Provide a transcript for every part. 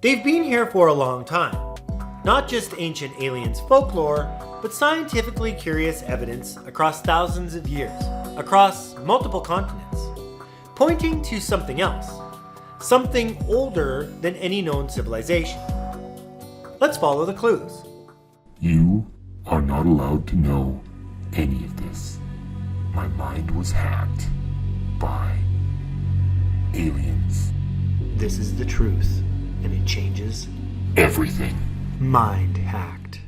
They've been here for a long time. Not just ancient aliens folklore, but scientifically curious evidence across thousands of years, across multiple continents, pointing to something else, something older than any known civilization. Let's follow the clues. You are not allowed to know any of this. My mind was hacked by aliens. This is the truth, and it changes everything. Mind hacked.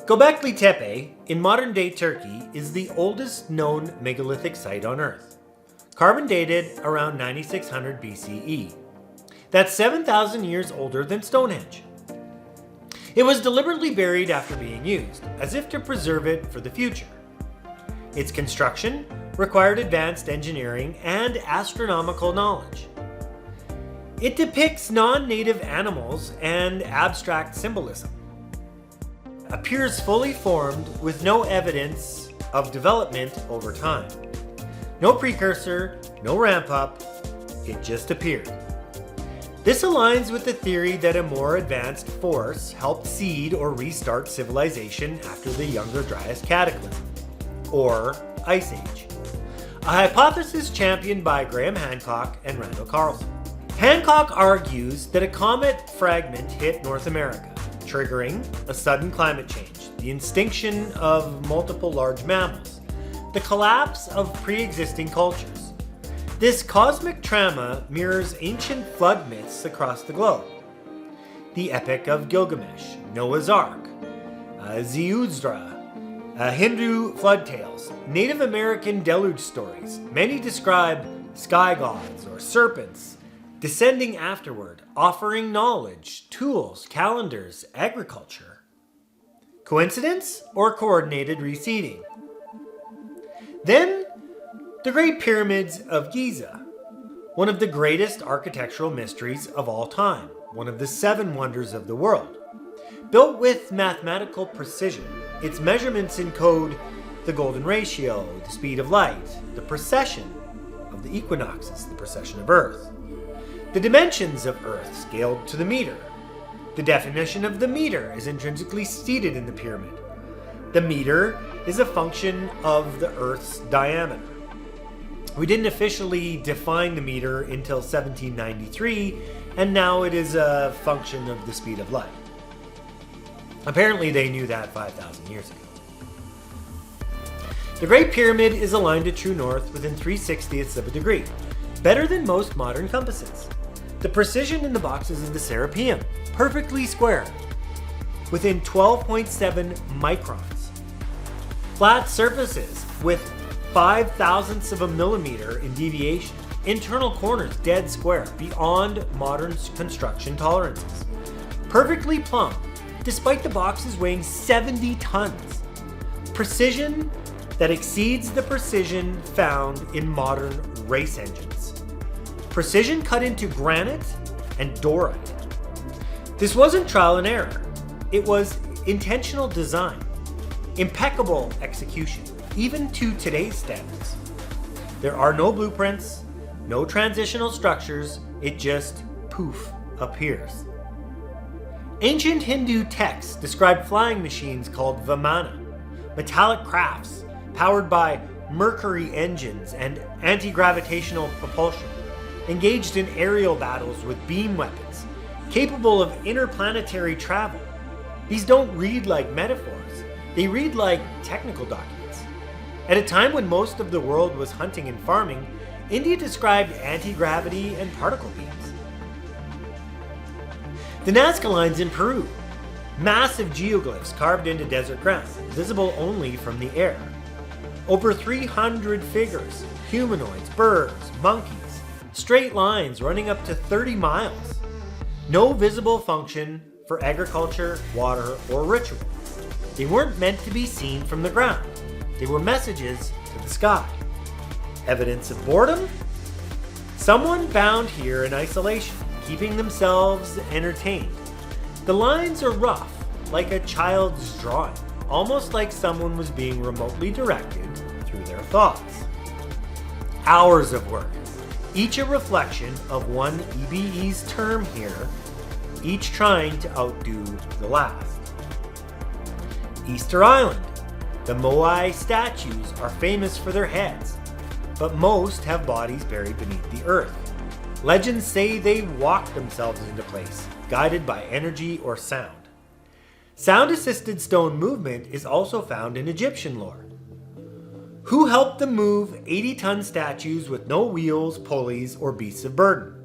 Göbekli Tepe, in modern-day Turkey, is the oldest known megalithic site on Earth. Carbon dated around 9600 BCE. That's 7,000 years older than Stonehenge. It was deliberately buried after being used, as if to preserve it for the future. Its construction required advanced engineering and astronomical knowledge. It depicts non-native animals and abstract symbolism. Appears fully formed with no evidence of development over time. No precursor, no ramp up, it just appeared. This aligns with the theory that a more advanced force helped seed or restart civilization after the Younger Dryas cataclysm, or Ice Age. A hypothesis championed by Graham Hancock and Randall Carlson. Hancock argues that a comet fragment hit North America, triggering a sudden climate change, the extinction of multiple large mammals, the collapse of pre-existing cultures. This cosmic trauma mirrors ancient flood myths across the globe. The Epic of Gilgamesh, Noah's Ark, Zeus, Hindu flood tales, Native American deluge stories. Many describe sky gods or serpents descending afterward, offering knowledge, tools, calendars, agriculture. Coincidence or coordinated reseeding? Then, the Great Pyramids of Giza, one of the greatest architectural mysteries of all time, one of the 7 wonders of the world. Built with mathematical precision, its measurements encode the golden ratio, the speed of light, the precession of the equinoxes, the precession of Earth. The dimensions of Earth scaled to the meter. The definition of the meter is intrinsically seated in the pyramid. The meter is a function of the Earth's diameter. We didn't officially define the meter until 1793, and now it is a function of the speed of light. Apparently they knew that 5,000 years ago. The Great Pyramid is aligned to true north within 3/60ths of a degree, better than most modern compasses. The precision in the boxes of the Serapeum, perfectly square, within 12.7 microns. Flat surfaces with 5,000ths of a millimeter in deviation. Internal corners dead square, beyond modern construction tolerances. Perfectly plumb, despite the boxes weighing 70 tons. Precision that exceeds the precision found in modern race engines. Precision cut into granite and dorite. This wasn't trial and error. It was intentional design, impeccable execution, even to today's standards. There are no blueprints, no transitional structures, it just poof appears. Ancient Hindu texts describe flying machines called Vimana, metallic crafts powered by mercury engines and anti-gravitational propulsion, engaged in aerial battles with beam weapons, capable of interplanetary travel. These don't read like metaphors, they read like technical documents. At a time when most of the world was hunting and farming, India described anti-gravity and particle beams. The Nazca lines in Peru, massive geoglyphs carved into desert ground, visible only from the air. Over 300 figures, humanoids, birds, monkeys, straight lines running up to 30 miles. No visible function for agriculture, water, or ritual. They weren't meant to be seen from the ground. They were messages to the sky. Evidence of boredom? Someone bound here in isolation, keeping themselves entertained. The lines are rough, like a child's drawing, almost like someone was being remotely directed through their thoughts. Hours of work, each a reflection of one EBE's term here, each trying to outdo the last. Easter Island. The Moai statues are famous for their heads, but most have bodies buried beneath the earth. Legends say they walked themselves into place, guided by energy or sound. Sound-assisted stone movement is also found in Egyptian lore. Who helped them move 80-ton statues with no wheels, pulleys, or beasts of burden?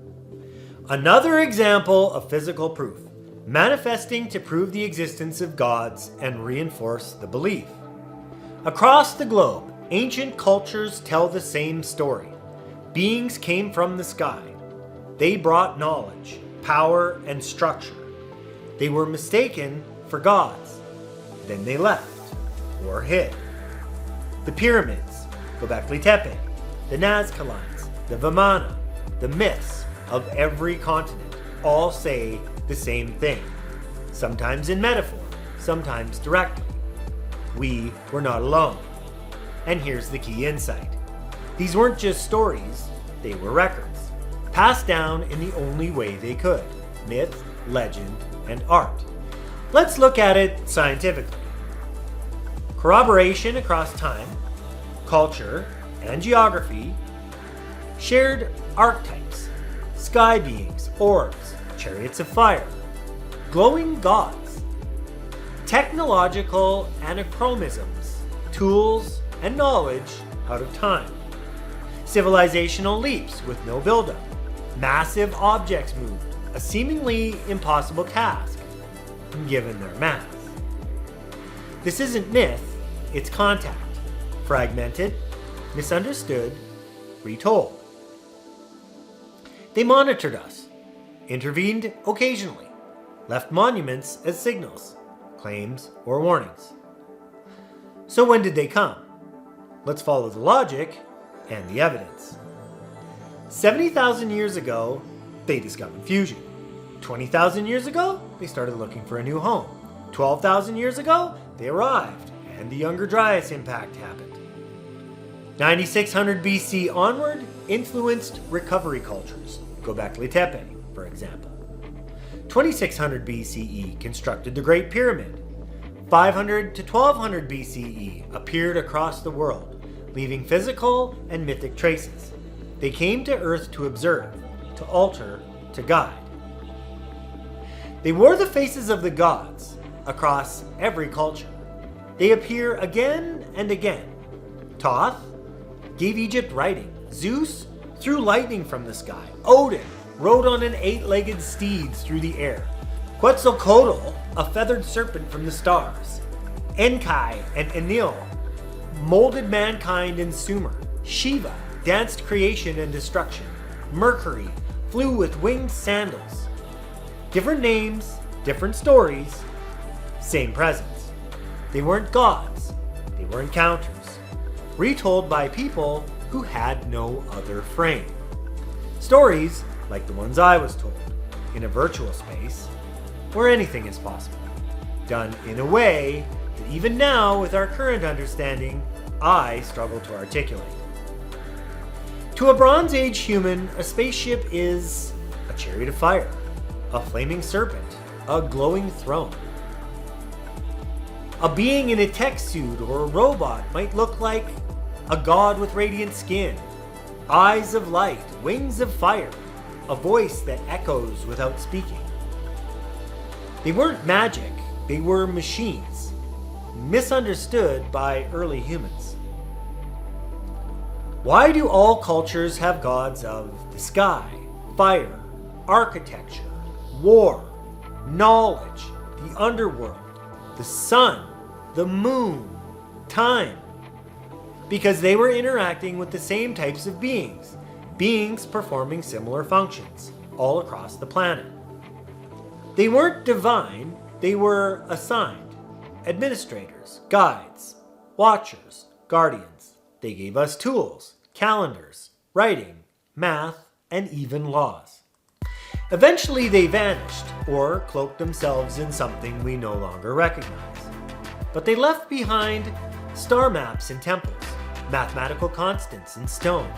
Another example of physical proof, manifesting to prove the existence of gods and reinforce the belief. Across the globe, ancient cultures tell the same story. Beings came from the sky. They brought knowledge, power, and structure. They were mistaken for gods. Then they left, or hid. The pyramids, Göbekli Tepe, the Nazca lines, the Vimanas, the myths of every continent all say the same thing, sometimes in metaphor, sometimes directly. We were not alone. And here's the key insight. These weren't just stories, they were records, passed down in the only way they could, myth, legend, and art. Let's look at it scientifically. Corroboration across time, culture, and geography, shared archetypes, sky beings, orbs, chariots of fire, glowing gods, technological anachronisms, tools, and knowledge out of time, civilizational leaps with no buildup, massive objects moved, a seemingly impossible task, given their mass. This isn't myth, it's contact. Fragmented, misunderstood, retold. They monitored us, intervened occasionally, left monuments as signals, claims, or warnings. So when did they come? Let's follow the logic and the evidence. 70,000 years ago, they discovered fusion. 20,000 years ago, they started looking for a new home. 12,000 years ago, they arrived, and the Younger Dryas impact happened. 9600 BC onward influenced recovery cultures, Göbekli Tepe, for example. 2600 BCE constructed the Great Pyramid. 500 to 1200 BCE appeared across the world, leaving physical and mythic traces. They came to Earth to observe, to alter, to guide. They wore the faces of the gods across every culture. They appear again and again. Thoth gave Egypt writing. Zeus threw lightning from the sky. Odin rode on an 8-legged steed through the air. Quetzalcoatl, a feathered serpent from the stars. Enki and Enlil molded mankind in Sumer. Shiva danced creation and destruction. Mercury flew with winged sandals. Different names, different stories, same presence. They weren't gods, they were encounters, retold by people who had no other frame. Stories like the ones I was told, in a virtual space, where anything is possible, done in a way that even now, with our current understanding, I struggle to articulate. To a Bronze Age human, a spaceship is a chariot of fire, a flaming serpent, a glowing throne. A being in a tech suit or a robot might look like a god with radiant skin, eyes of light, wings of fire, a voice that echoes without speaking. They weren't magic, they were machines, misunderstood by early humans. Why do all cultures have gods of the sky, fire, architecture, war, knowledge, the underworld, the sun, the moon, time? Because they were interacting with the same types of beings, beings performing similar functions all across the planet. They weren't divine, they were assigned, administrators, guides, watchers, guardians. They gave us tools, calendars, writing, math, and even laws. Eventually they vanished or cloaked themselves in something we no longer recognize. But they left behind star maps in temples, mathematical constants in stone,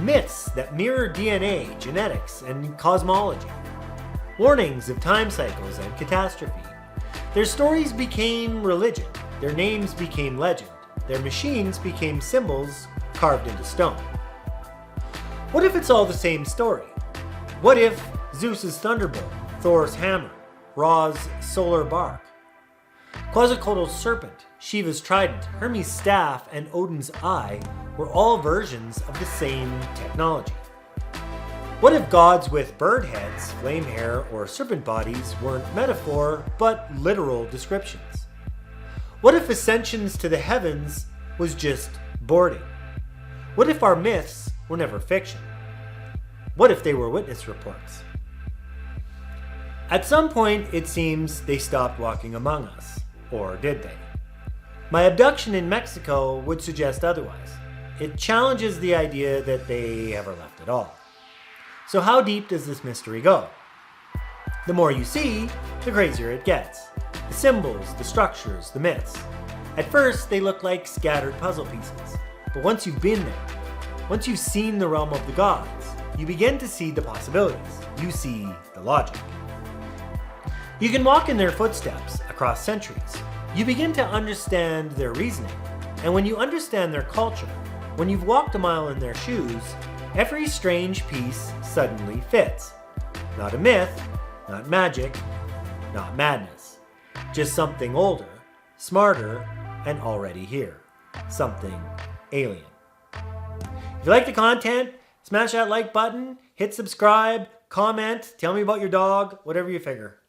myths that mirror DNA, genetics, and cosmology. warnings of time cycles and catastrophe. Their stories became religion, their names became legend, their machines became symbols carved into stone. What if it's all the same story? What if Zeus's thunderbolt, Thor's hammer, Ra's solar bark, Quetzalcoatl's serpent, Shiva's trident, Hermes' staff, and Odin's eye were all versions of the same technology? What if gods with bird heads, flame hair, or serpent bodies weren't metaphor, but literal descriptions? What if ascensions to the heavens was just boarding? What if our myths were never fiction? What if they were witness reports? At some point, it seems they stopped walking among us. Or did they? My abduction in Mexico would suggest otherwise. It challenges the idea that they ever left at all. So how deep does this mystery go? The more you see, the crazier it gets. The symbols, the structures, the myths. At first, they look like scattered puzzle pieces. But once you've been there, once you've seen the realm of the gods, you begin to see the possibilities. You see the logic. You can walk in their footsteps across centuries. You begin to understand their reasoning. And when you understand their culture, when you've walked a mile in their shoes, every strange piece suddenly fits. Not a myth, not magic, not madness. Just something older, smarter, and already here. Something alien. If you like the content, smash that like button, hit subscribe, comment, tell me about your dog, whatever you figure.